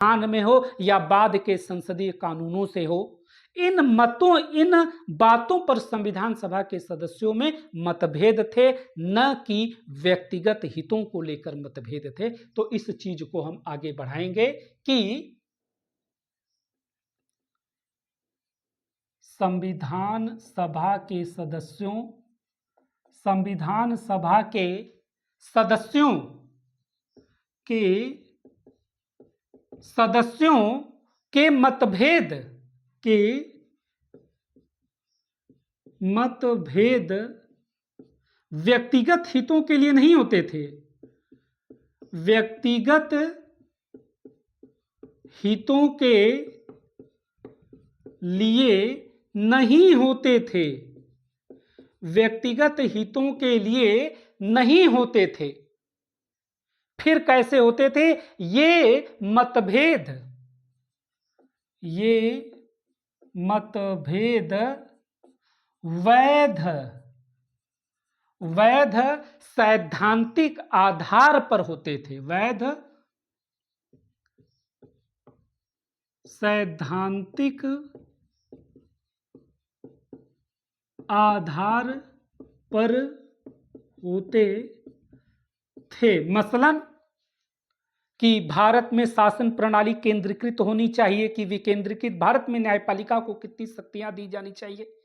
संविधान में हो या बाद के संसदीय कानूनों से हो, इन बातों पर संविधान सभा के सदस्यों में मतभेद थे, न कि व्यक्तिगत हितों को लेकर मतभेद थे। तो इस चीज को हम आगे बढ़ाएंगे कि संविधान सभा के सदस्यों के मतभेद व्यक्तिगत हितों के लिए नहीं होते थे, व्यक्तिगत हितों के लिए नहीं होते थे, व्यक्तिगत हितों के लिए नहीं होते थे। फिर कैसे होते थे? ये मतभेद वैध सैद्धांतिक आधार पर होते थे, वैध सैद्धांतिक आधार पर होते थे। मसलन कि भारत में शासन प्रणाली केंद्रीकृत होनी चाहिए कि विकेंद्रीकृत, भारत में न्यायपालिका को कितनी शक्तियां दी जानी चाहिए,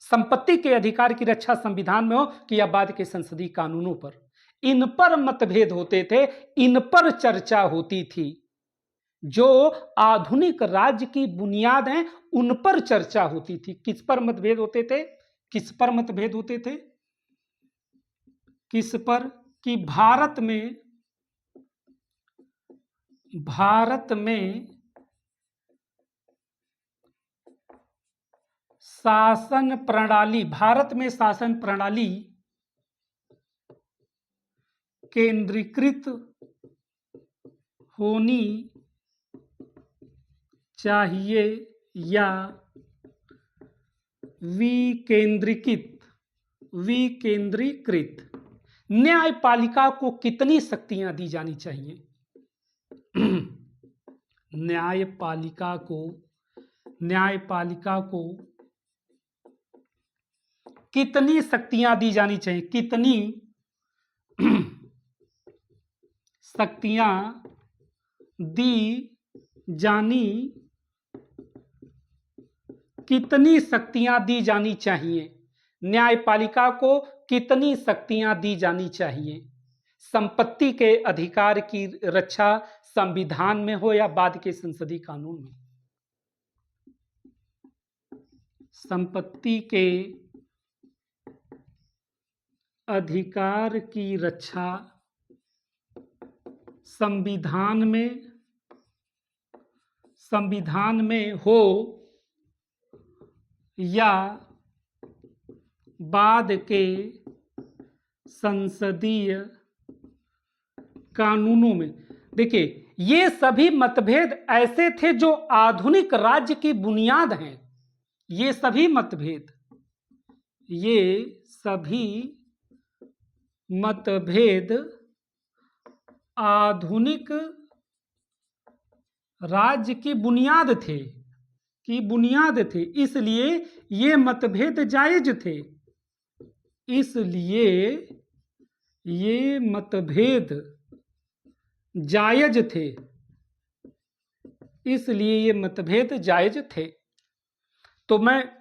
संपत्ति के अधिकार की रक्षा संविधान में हो कि या बाद के संसदीय कानूनों पर, इन पर मतभेद होते थे, इन पर चर्चा होती थी। जो आधुनिक राज्य की बुनियाद हैं उन पर चर्चा होती थी। किस पर मतभेद होते थे? किस पर? कि भारत में शासन प्रणाली केंद्रीकृत होनी चाहिए या विकेंद्रीकृत। न्यायपालिका को कितनी शक्तियां दी जानी चाहिए? न्यायपालिका को कितनी शक्तियां दी जानी चाहिए? कितनी शक्तियां दी जानी चाहिए? न्यायपालिका को कितनी शक्तियां दी जानी चाहिए? संपत्ति के अधिकार की रक्षा संविधान में हो या बाद के संसदीय कानून में? संपत्ति के अधिकार की रक्षा संविधान में हो या बाद के संसदीय कानूनों में। देखिए, ये सभी मतभेद ऐसे थे जो आधुनिक राज्य की बुनियाद हैं। ये सभी मतभेद आधुनिक राज्य की बुनियाद थे, इसलिए ये मतभेद जायज थे। इसलिए ये मतभेद जायज थे। तो मैं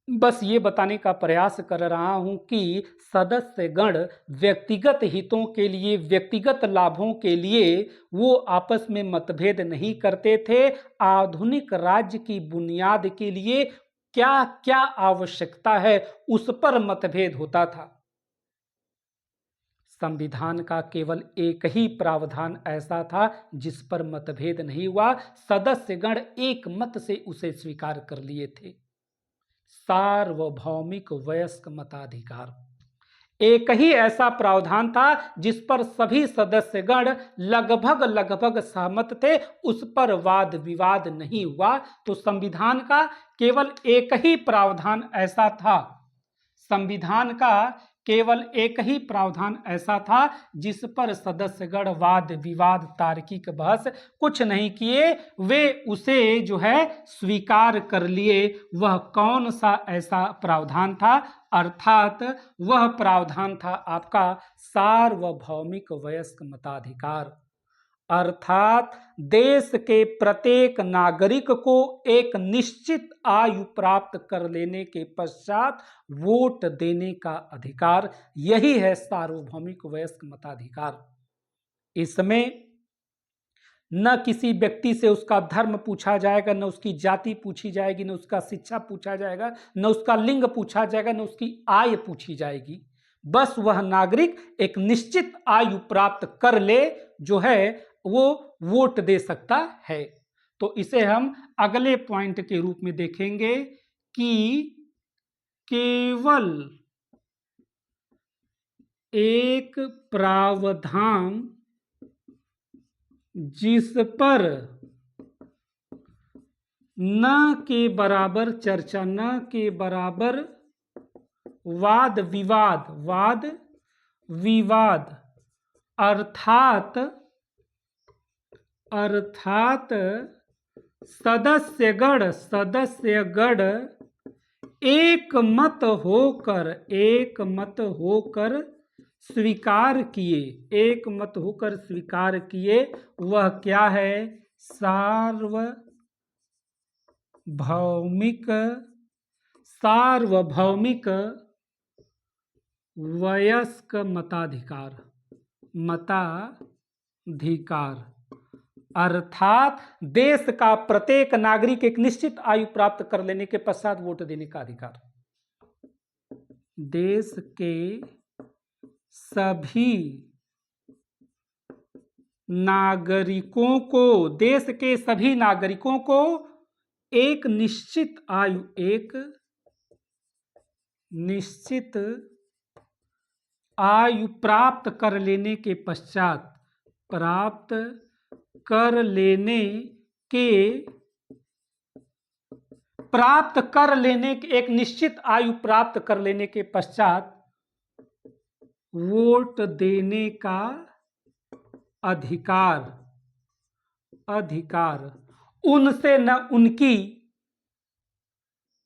बस ये बताने का प्रयास कर रहा हूं कि सदस्यगण व्यक्तिगत हितों के लिए, व्यक्तिगत लाभों के लिए वो आपस में मतभेद नहीं करते थे। आधुनिक राज्य की बुनियाद के लिए क्या क्या आवश्यकता है उस पर मतभेद होता था। संविधान का केवल एक ही प्रावधान ऐसा था जिस पर मतभेद नहीं हुआ, सदस्यगण एक मत से उसे स्वीकार कर लिए थे। सार्वभौमिक वयस्क मताधिकार एक ही ऐसा प्रावधान था जिस पर सभी सदस्यगण लगभग सहमत थे, उस पर वाद विवाद नहीं हुआ। तो संविधान का केवल एक ही प्रावधान ऐसा था, संविधान का केवल एक ही प्रावधान ऐसा था जिस पर सदस्यगण वाद विवाद तार्किक बहस कुछ नहीं किए, वे उसे जो है स्वीकार कर लिए। वह कौन सा ऐसा प्रावधान था? अर्थात वह प्रावधान था आपका सार्वभौमिक वयस्क मताधिकार। अर्थात देश के प्रत्येक नागरिक को एक निश्चित आयु प्राप्त कर लेने के पश्चात वोट देने का अधिकार, यही है सार्वभौमिक वयस्क मताधिकार। इसमें न किसी व्यक्ति से उसका धर्म पूछा जाएगा, न उसकी जाति पूछी जाएगी, न उसका शिक्षा पूछा जाएगा, न उसका लिंग पूछा जाएगा, न उसकी आय पूछी जाएगी। बस वह नागरिक एक निश्चित आयु प्राप्त कर ले जो है वो वोट दे सकता है। तो इसे हम अगले पॉइंट के रूप में देखेंगे कि केवल एक प्रावधान जिस पर न के बराबर चर्चा, न के बराबर वाद विवाद अर्थात सदस्यगण एक मत होकर स्वीकार किए, वह क्या है? सार्वभौमिक वयस्क मताधिकार। अर्थात देश का प्रत्येक नागरिक एक निश्चित आयु प्राप्त कर लेने के पश्चात वोट देने का अधिकार। देश के सभी नागरिकों को एक निश्चित आयु प्राप्त कर लेने के पश्चात एक निश्चित आयु प्राप्त कर लेने के पश्चात वोट देने का अधिकार। उनसे न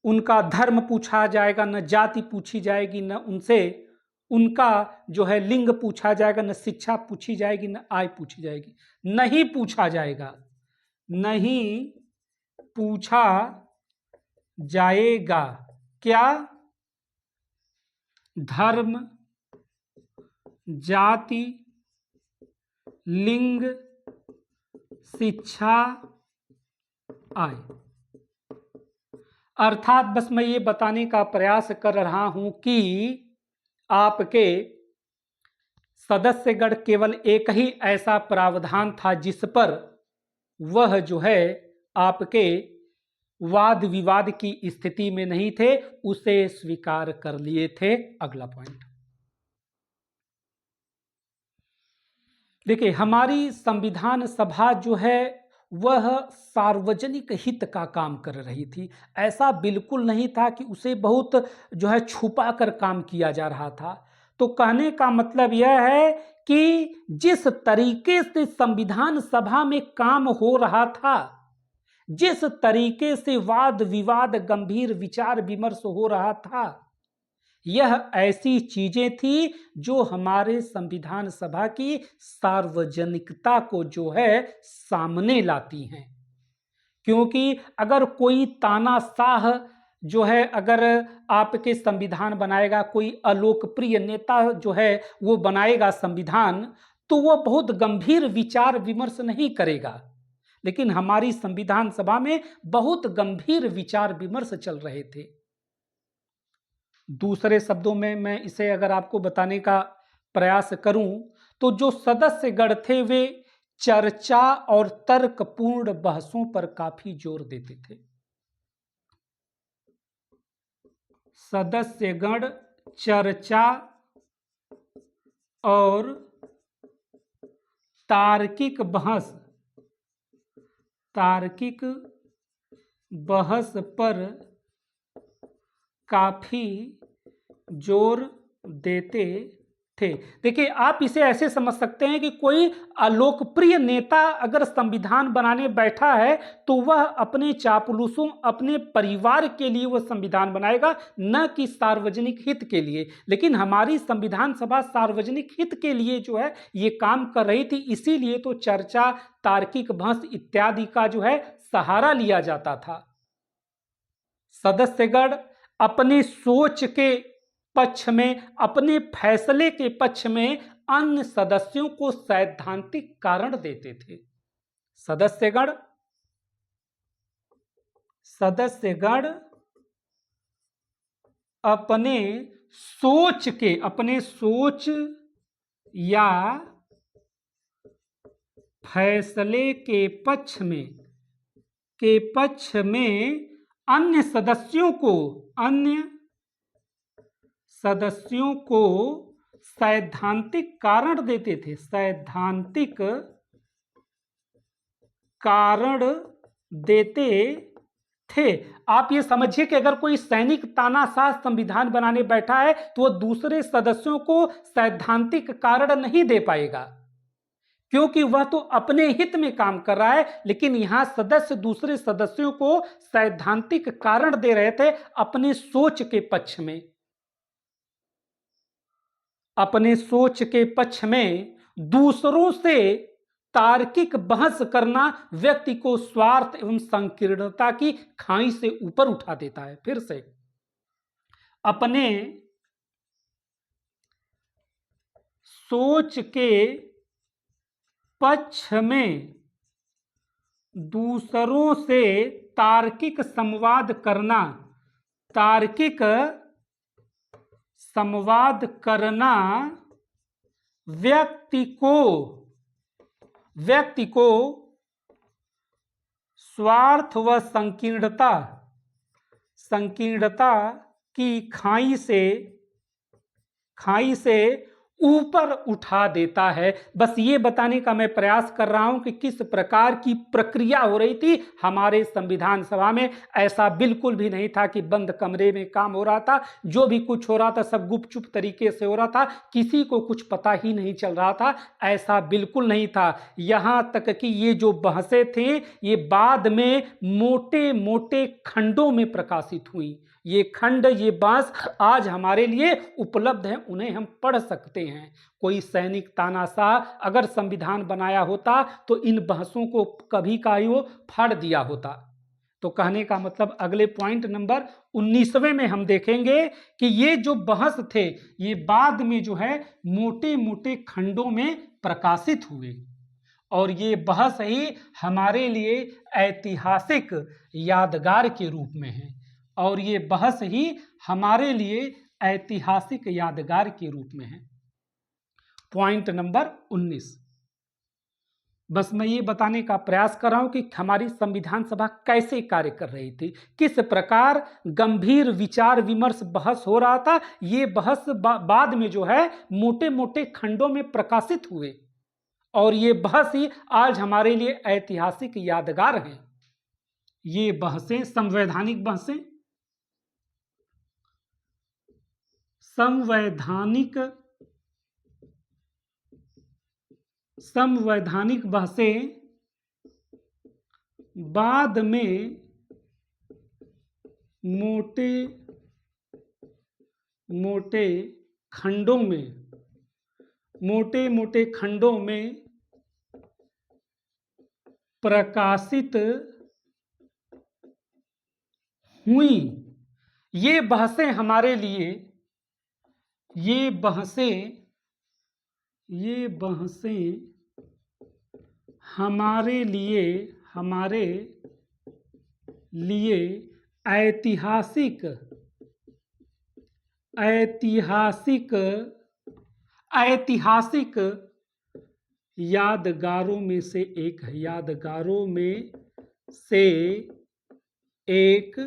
उनका धर्म पूछा जाएगा, न जाति पूछी जाएगी, न उनसे उनका जो है लिंग पूछा जाएगा, न शिक्षा पूछी जाएगी, न आय पूछी जाएगी। नहीं पूछा जाएगा क्या? धर्म, जाति, लिंग, शिक्षा, आय। अर्थात बस मैं ये बताने का प्रयास कर रहा हूं कि आपके सदस्यगण केवल एक ही ऐसा प्रावधान था जिस पर वह जो है आपके वाद विवाद की स्थिति में नहीं थे, उसे स्वीकार कर लिए थे। अगला पॉइंट देखिए, हमारी संविधान सभा जो है वह सार्वजनिक हित का काम कर रही थी। ऐसा बिल्कुल नहीं था कि उसे बहुत जो है छुपा कर काम किया जा रहा था। तो कहने का मतलब यह है कि जिस तरीके से संविधान सभा में काम हो रहा था, जिस तरीके से वाद विवाद गंभीर विचार विमर्श हो रहा था, यह ऐसी चीजें थी जो हमारे संविधान सभा की सार्वजनिकता को जो है सामने लाती हैं। क्योंकि अगर कोई तानाशाह जो है अगर आपके संविधान बनाएगा, कोई अलोकप्रिय नेता जो है वो बनाएगा संविधान, तो वो बहुत गंभीर विचार विमर्श नहीं करेगा। लेकिन हमारी संविधान सभा में बहुत गंभीर विचार विमर्श चल रहे थे। दूसरे शब्दों में मैं इसे अगर आपको बताने का प्रयास करूं तो जो सदस्यगण थे वे चर्चा और तर्कपूर्ण बहसों पर काफी जोर देते थे। सदस्यगण चर्चा और तार्किक बहस पर काफी जोर देते थे। देखिए, आप इसे ऐसे समझ सकते हैं कि कोई अलोकप्रिय नेता अगर संविधान बनाने बैठा है तो वह अपने चापलूसों, अपने परिवार के लिए वह संविधान बनाएगा, न कि सार्वजनिक हित के लिए। लेकिन हमारी संविधान सभा सार्वजनिक हित के लिए जो है ये काम कर रही थी, इसीलिए तो चर्चा, तार्किक बहस इत्यादि का जो है सहारा लिया जाता था। सदस्यगण अपने सोच के पक्ष में, अपने फैसले के पक्ष में अन्य सदस्यों को सैद्धांतिक कारण देते थे। सदस्यगण अपने सोच या फैसले के पक्ष में अन्य सदस्यों को सैद्धांतिक कारण देते थे। सैद्धांतिक कारण देते थे। आप ये समझिए कि अगर कोई सैनिक तानाशाह संविधान बनाने बैठा है तो वह दूसरे सदस्यों को सैद्धांतिक कारण नहीं दे पाएगा, क्योंकि वह तो अपने हित में काम कर रहा है। लेकिन यहां सदस्य दूसरे सदस्यों को सैद्धांतिक कारण दे रहे थे अपने सोच के पक्ष में। अपने सोच के पक्ष में दूसरों से तार्किक बहस करना व्यक्ति को स्वार्थ एवं संकीर्णता की खाई से ऊपर उठा देता है। फिर से, अपने सोच के पक्ष में दूसरों से तार्किक संवाद करना व्यक्ति को स्वार्थ व संकीर्णता की खाई से ऊपर उठा देता है। बस ये बताने का मैं प्रयास कर रहा हूं कि किस प्रकार की प्रक्रिया हो रही थी हमारे संविधान सभा में। ऐसा बिल्कुल भी नहीं था कि बंद कमरे में काम हो रहा था। जो भी कुछ हो रहा था सब गुपचुप तरीके से हो रहा था, किसी को कुछ पता ही नहीं चल रहा था। ऐसा बिल्कुल नहीं था। यहां तक कि ये जो बहसें थे ये बाद में मोटे मोटे खंडों में प्रकाशित हुई। ये खंड, ये बहस आज हमारे लिए उपलब्ध है, उन्हें हम पढ़ सकते हैं। कोई सैनिक तानाशाह अगर संविधान बनाया होता तो इन बहसों को कभी का ही वो फाड़ दिया होता। तो कहने का मतलब अगले पॉइंट नंबर 19वें में हम देखेंगे कि ये जो बहस थे ये बाद में जो है मोटे मोटे खंडों में प्रकाशित हुए, और ये बहस ही हमारे लिए ऐतिहासिक यादगार के रूप में है। और ये बहस ही हमारे लिए ऐतिहासिक यादगार के रूप में है। पॉइंट नंबर 19, बस मैं ये बताने का प्रयास कर रहा हूं कि हमारी संविधान सभा कैसे कार्य कर रही थी, किस प्रकार गंभीर विचार विमर्श बहस हो रहा था। ये बहस बाद में जो है मोटे मोटे खंडों में प्रकाशित हुए, और ये बहस ही आज हमारे लिए ऐतिहासिक यादगार हैं। ये बहसें संवैधानिक बहसें बाद में मोटे मोटे खंडों में प्रकाशित हुई। ये बहसें हमारे लिए ऐतिहासिक यादगारों में से एक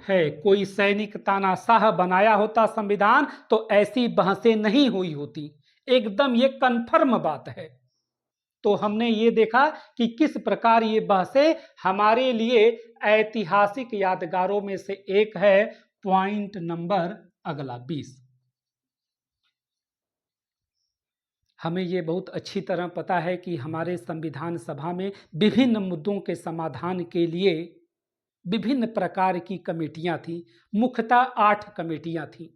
है। कोई सैनिक तानाशाह बनाया होता संविधान तो ऐसी बहसें नहीं हुई होती, एकदम ये कन्फर्म बात है। तो हमने ये देखा कि किस प्रकार ये बहसें हमारे लिए ऐतिहासिक यादगारों में से एक है। पॉइंट नंबर अगला 20, हमें ये बहुत अच्छी तरह पता है कि हमारे संविधान सभा में विभिन्न मुद्दों के समाधान के लिए विभिन्न प्रकार की कमेटियां थी। मुख्यतः 8 कमेटियां थीं।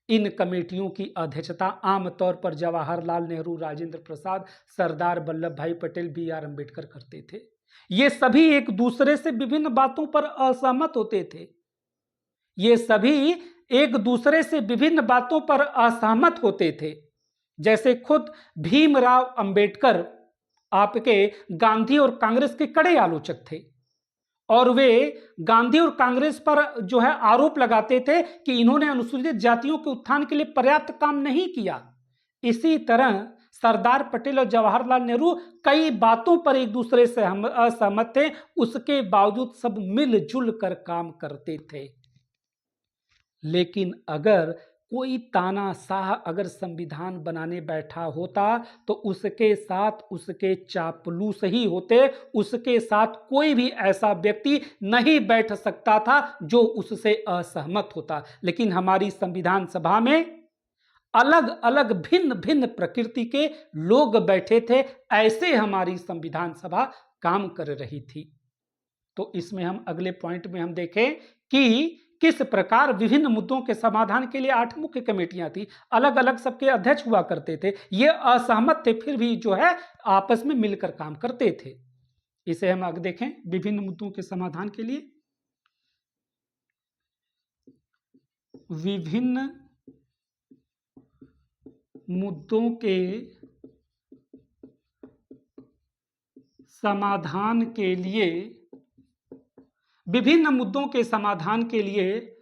इन कमेटियों की अध्यक्षता आमतौर पर जवाहरलाल नेहरू, राजेंद्र प्रसाद, सरदार वल्लभ भाई पटेल, B.R. अम्बेडकर करते थे। ये सभी एक दूसरे से विभिन्न बातों पर असहमत होते थे। ये सभी एक दूसरे से विभिन्न बातों पर असहमत होते थे। जैसे खुद भीमराव अंबेडकर आपके गांधी और कांग्रेस के कड़े आलोचक थे और वे गांधी और कांग्रेस पर जो है आरोप लगाते थे कि इन्होंने अनुसूचित जातियों के उत्थान के लिए पर्याप्त काम नहीं किया। इसी तरह सरदार पटेल और जवाहरलाल नेहरू कई बातों पर एक दूसरे से असहमत थे, उसके बावजूद सब मिलजुल कर काम करते थे। लेकिन अगर कोई तानाशाह अगर संविधान बनाने बैठा होता तो उसके साथ उसके चापलूस ही होते, उसके साथ कोई भी ऐसा व्यक्ति नहीं बैठ सकता था जो उससे असहमत होता। लेकिन हमारी संविधान सभा में अलग अलग भिन्न भिन्न प्रकृति के लोग बैठे थे, ऐसे हमारी संविधान सभा काम कर रही थी। तो इसमें हम अगले पॉइंट में हम देखें कि किस प्रकार विभिन्न मुद्दों के समाधान के लिए 8 मुख्य कमेटियां थी, अलग अलग सबके अध्यक्ष हुआ करते थे। ये असहमत थे फिर भी जो है आपस में मिलकर काम करते थे। इसे हम आगे देखें। विभिन्न मुद्दों के समाधान के लिए विभिन्न मुद्दों के समाधान के लिए विभिन्न मुद्दों के समाधान के लिए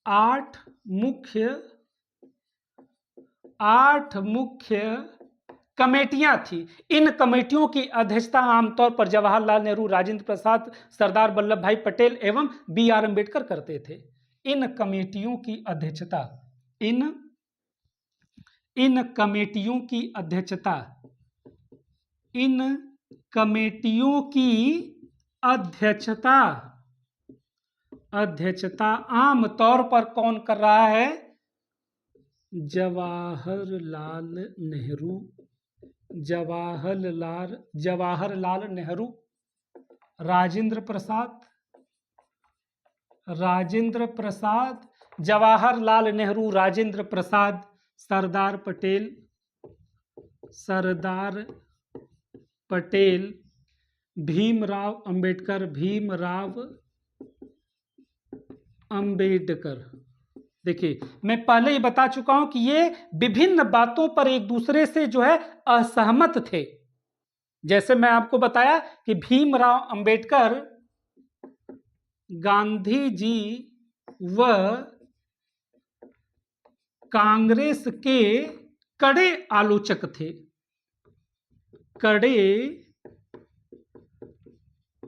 8 मुख्य कमेटियां थी। इन कमेटियों की अध्यक्षता आमतौर पर जवाहरलाल नेहरू, राजेंद्र प्रसाद, सरदार वल्लभ भाई पटेल एवं B.R. अम्बेडकर करते थे। इन कमेटियों की अध्यक्षता इन कमेटियों की अध्यक्षता आमतौर पर कौन कर रहा है? जवाहरलाल नेहरू, राजेंद्र प्रसाद, जवाहरलाल नेहरू, राजेंद्र प्रसाद, सरदार पटेल, भीमराव अंबेडकर। देखिए, मैं पहले ही बता चुका हूं कि ये विभिन्न बातों पर एक दूसरे से जो है असहमत थे। जैसे मैं आपको बताया कि भीमराव अंबेडकर गांधी जी व कांग्रेस के कड़े आलोचक थे। कड़े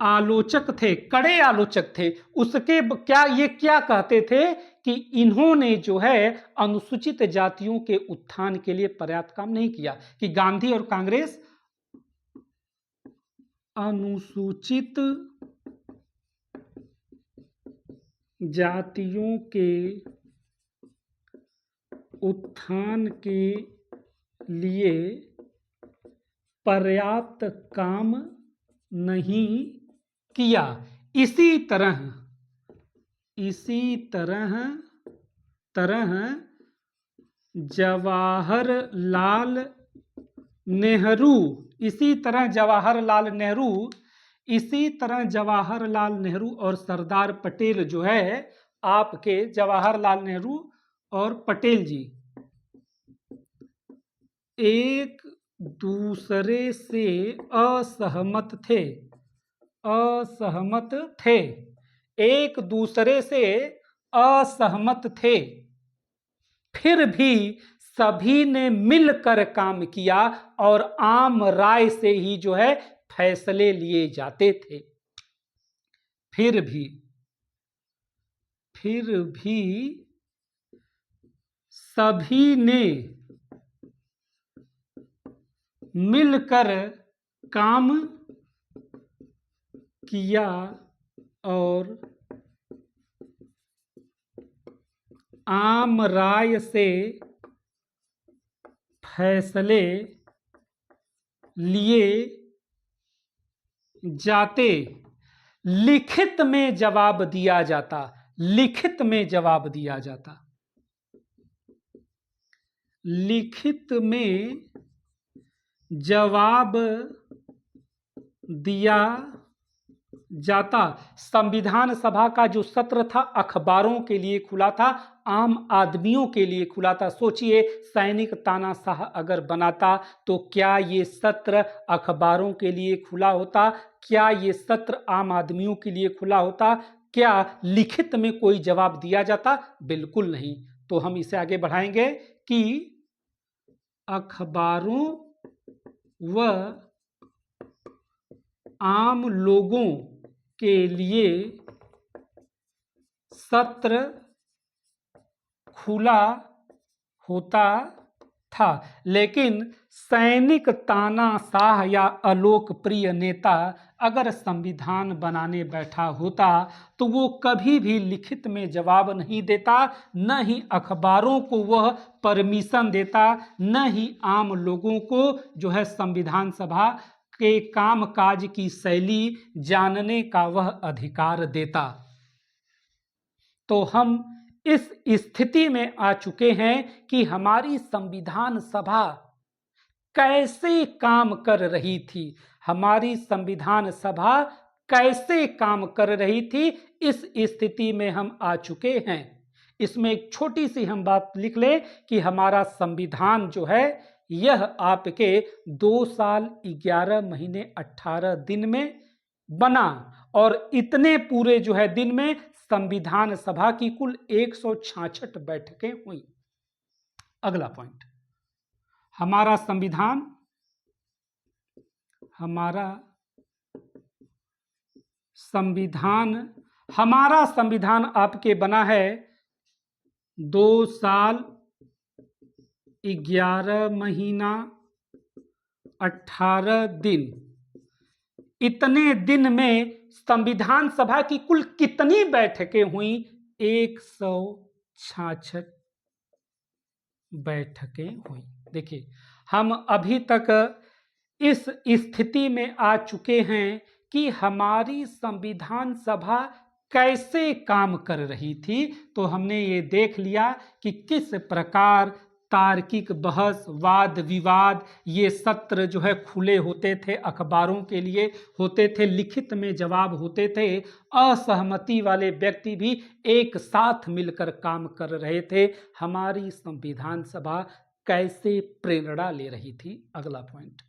आलोचक थे। उसके क्या कहते थे कि इन्होंने जो है अनुसूचित जातियों के उत्थान के लिए पर्याप्त काम नहीं किया, कि गांधी और कांग्रेस अनुसूचित जातियों के उत्थान के लिए पर्याप्त काम नहीं किया। इसी तरह जवाहरलाल नेहरू और सरदार पटेल जो है आपके जवाहरलाल नेहरू और पटेल जी एक दूसरे से असहमत थे, फिर भी सभी ने मिलकर काम किया और आम राय से ही जो है फैसले लिए जाते थे। फिर भी सभी ने मिलकर काम किया और आम राय से फैसले लिए जाते, लिखित में जवाब दिया जाता, लिखित में जवाब दिया जाता, लिखित में जवाब दिया जाता। संविधान सभा का जो सत्र था अखबारों के लिए खुला था, आम आदमियों के लिए खुला था। सोचिए, सैनिक तानाशाह अगर बनाता तो क्या ये सत्र अखबारों के लिए खुला होता? क्या ये सत्र आम आदमियों के लिए खुला होता? क्या लिखित में कोई जवाब दिया जाता? बिल्कुल नहीं। तो हम इसे आगे बढ़ाएंगे कि अखबारों व आम लोगों के लिए सत्र खुला होता था, लेकिन सैनिक तानाशाह या अलोकप्रिय नेता अगर संविधान बनाने बैठा होता तो वो कभी भी लिखित में जवाब नहीं देता, न ही अखबारों को वह परमिशन देता, न ही आम लोगों को जो है संविधान सभा के कामकाज की शैली जानने का वह अधिकार देता। तो हम इस स्थिति में आ चुके हैं कि हमारी संविधान सभा कैसे काम कर रही थी, हमारी संविधान सभा कैसे काम कर रही थी, इस स्थिति में हम आ चुके हैं। इसमें एक छोटी सी हम बात लिख लें कि हमारा संविधान जो है यह आपके 2 साल 11 महीने 18 दिन में बना, और इतने पूरे जो है दिन में संविधान सभा की कुल 166 बैठकें हुई। अगला पॉइंट, हमारा संविधान आपके बना है 2 साल 11 महीना 18 दिन। इतने दिन में संविधान सभा की कुल कितनी बैठकें हुई? 166 बैठकें हुई। देखिए, हम अभी तक इस स्थिति में आ चुके हैं कि हमारी संविधान सभा कैसे काम कर रही थी। तो हमने ये देख लिया कि किस प्रकार तार्किक बहस, वाद विवाद, ये सत्र जो है खुले होते थे, अखबारों के लिए होते थे, लिखित में जवाब होते थे, असहमति वाले व्यक्ति भी एक साथ मिलकर काम कर रहे थे। हमारी संविधान सभा कैसे प्रेरणा ले रही थी? अगला पॉइंट,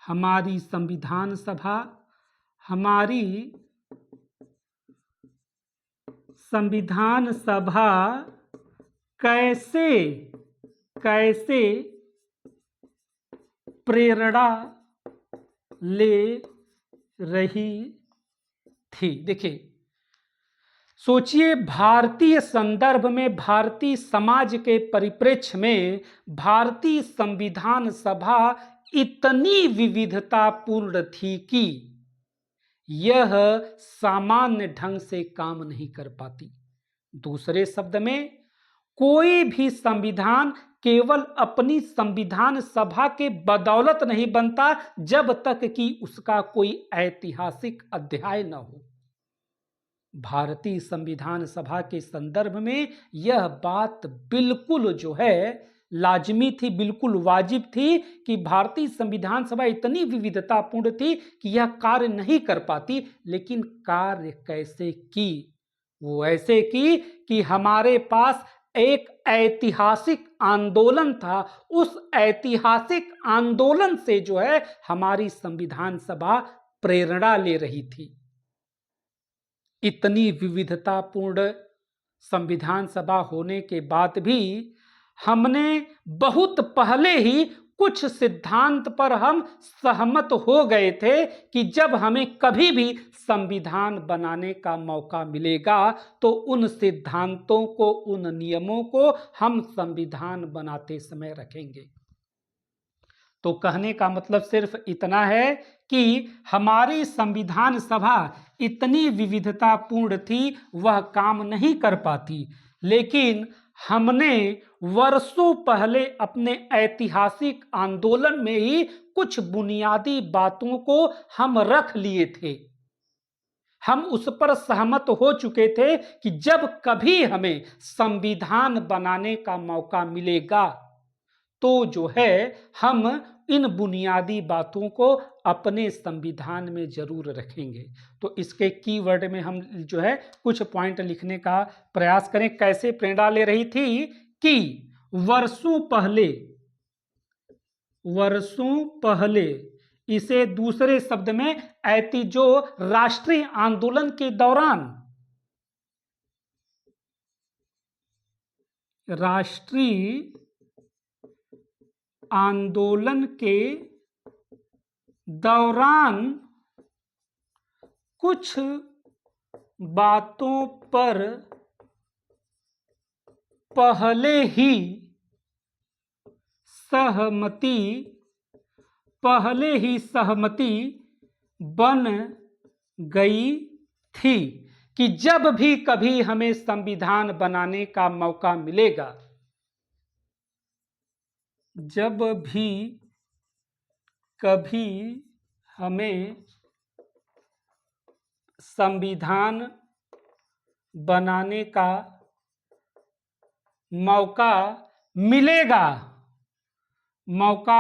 हमारी संविधान सभा कैसे प्रेरणा ले रही थी? देखिए, सोचिए, भारतीय संदर्भ में, भारतीय समाज के परिप्रेक्ष्य में भारतीय संविधान सभा इतनी विविधतापूर्ण थी कि यह सामान्य ढंग से काम नहीं कर पाती। दूसरे शब्द में, कोई भी संविधान केवल अपनी संविधान सभा के बदौलत नहीं बनता जब तक कि उसका कोई ऐतिहासिक अध्याय न हो। भारतीय संविधान सभा के संदर्भ में यह बात बिल्कुल जो है लाजमी थी, बिल्कुल वाजिब थी कि भारतीय संविधान सभा इतनी विविधतापूर्ण थी कि यह कार्य नहीं कर पाती। लेकिन कार्य कैसे की? वो ऐसे की कि हमारे पास एक ऐतिहासिक आंदोलन था, उस ऐतिहासिक आंदोलन से जो है हमारी संविधान सभा प्रेरणा ले रही थी। इतनी विविधतापूर्ण संविधान सभा होने के बाद भी हमने बहुत पहले ही कुछ सिद्धांत पर हम सहमत हो गए थे कि जब हमें कभी भी संविधान बनाने का मौका मिलेगा तो उन सिद्धांतों को, उन नियमों को हम संविधान बनाते समय रखेंगे। तो कहने का मतलब सिर्फ इतना है कि हमारी संविधान सभा इतनी विविधतापूर्ण थी, वह काम नहीं कर पाती, लेकिन हमने वर्षों पहले अपने ऐतिहासिक आंदोलन में ही कुछ बुनियादी बातों को हम रख लिए थे। हम उस पर सहमत हो चुके थे कि जब कभी हमें संविधान बनाने का मौका मिलेगा तो जो है हम इन बुनियादी बातों को अपने संविधान में जरूर रखेंगे। तो इसके कीवर्ड में हम जो है कुछ पॉइंट लिखने का प्रयास करें। कैसे प्रेरणा ले रही थी कि वर्षों पहले इसे दूसरे शब्द में जो राष्ट्रीय आंदोलन के दौरान कुछ बातों पर पहले ही सहमति बन गई थी कि जब भी कभी हमें संविधान बनाने का मौका मिलेगा, जब भी कभी हमें संविधान बनाने का मौका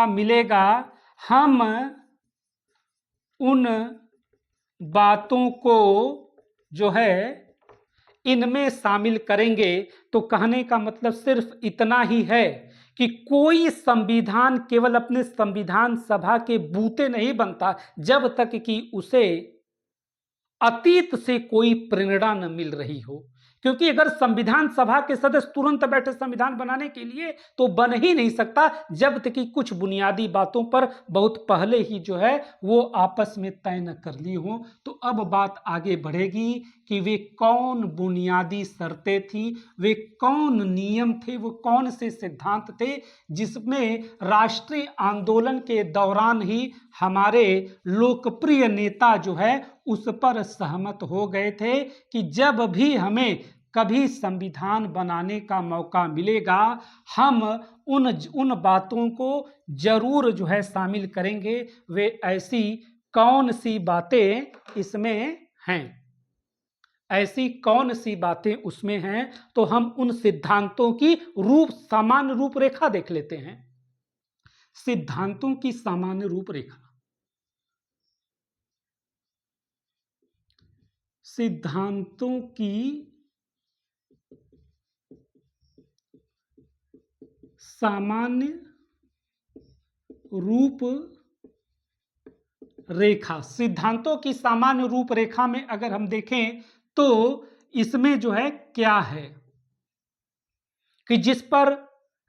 मिलेगा, हम उन बातों को जो है इनमें शामिल करेंगे। तो कहने का मतलब सिर्फ इतना ही है कि कोई संविधान केवल अपने संविधान सभा के बूते नहीं बनता जब तक कि उसे अतीत से कोई प्रेरणा न मिल रही हो। क्योंकि अगर संविधान सभा के सदस्य तुरंत बैठे संविधान बनाने के लिए तो बन ही नहीं सकता जब तक कि कुछ बुनियादी बातों पर बहुत पहले ही जो है वो आपस में तय न कर ली हो। तो अब बात आगे बढ़ेगी कि वे कौन बुनियादी शर्तें थी, वे कौन नियम थे, वो कौन से सिद्धांत थे जिसमें राष्ट्रीय आंदोलन के दौरान ही हमारे लोकप्रिय नेता जो है उस पर सहमत हो गए थे कि जब भी हमें कभी संविधान बनाने का मौका मिलेगा हम उन बातों को जरूर जो है शामिल करेंगे। वे ऐसी कौन सी बातें इसमें हैं, ऐसी कौन सी बातें उसमें हैं, तो हम उन सिद्धांतों की सामान्य रूपरेखा देख लेते हैं। सिद्धांतों की सामान्य रूपरेखा, सिद्धांतों की सामान्य रूपरेखा, सिद्धांतों की सामान्य रूपरेखा में अगर हम देखें तो इसमें जो है क्या है कि जिस पर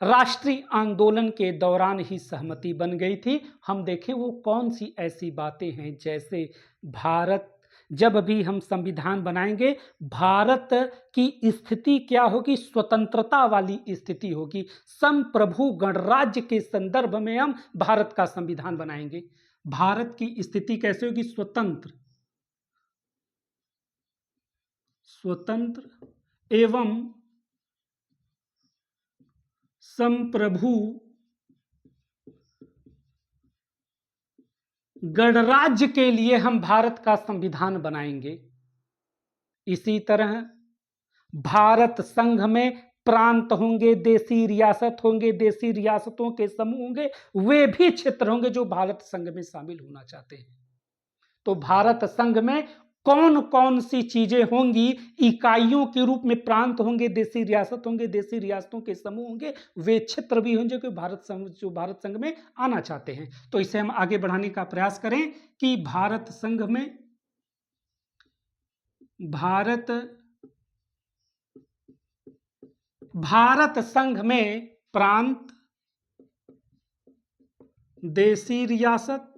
राष्ट्रीय आंदोलन के दौरान ही सहमति बन गई थी। हम देखें वो कौन सी ऐसी बातें हैं, जैसे भारत, जब भी हम संविधान बनाएंगे भारत की स्थिति क्या होगी, स्वतंत्रता वाली स्थिति होगी। संप्रभु गणराज्य के संदर्भ में हम भारत का संविधान बनाएंगे। भारत की स्थिति कैसे होगी, स्वतंत्र एवं संप्रभु गणराज्य के लिए हम भारत का संविधान बनाएंगे। इसी तरह भारत संघ में प्रांत होंगे, देशी रियासत होंगे, देशी रियासतों के समूह होंगे, वे भी क्षेत्र होंगे जो भारत संघ में शामिल होना चाहते हैं। तो भारत संघ में कौन कौन सी चीजें होंगी, इकाइयों के रूप में प्रांत होंगे, देशी रियासत होंगे, देशी रियासतों के समूह होंगे, वे क्षेत्र भी होंगे जो भारत संघ में आना चाहते हैं। तो इसे हम आगे बढ़ाने का प्रयास करें कि भारत संघ में प्रांत, देशी रियासत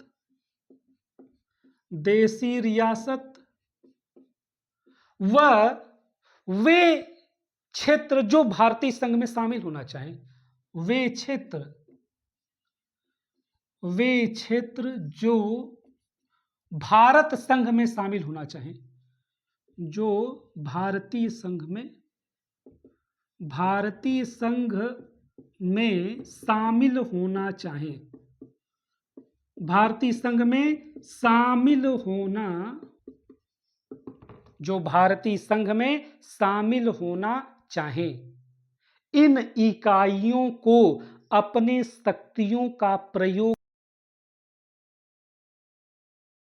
वे क्षेत्र जो भारतीय संघ में शामिल होना चाहें, वे क्षेत्र जो भारत संघ में शामिल होना चाहें, जो भारतीय संघ में भारतीय संघ में शामिल होना चाहे, भारतीय संघ में शामिल होना, जो भारतीय संघ में शामिल होना चाहे, इन इकाइयों को अपने शक्तियों का प्रयोग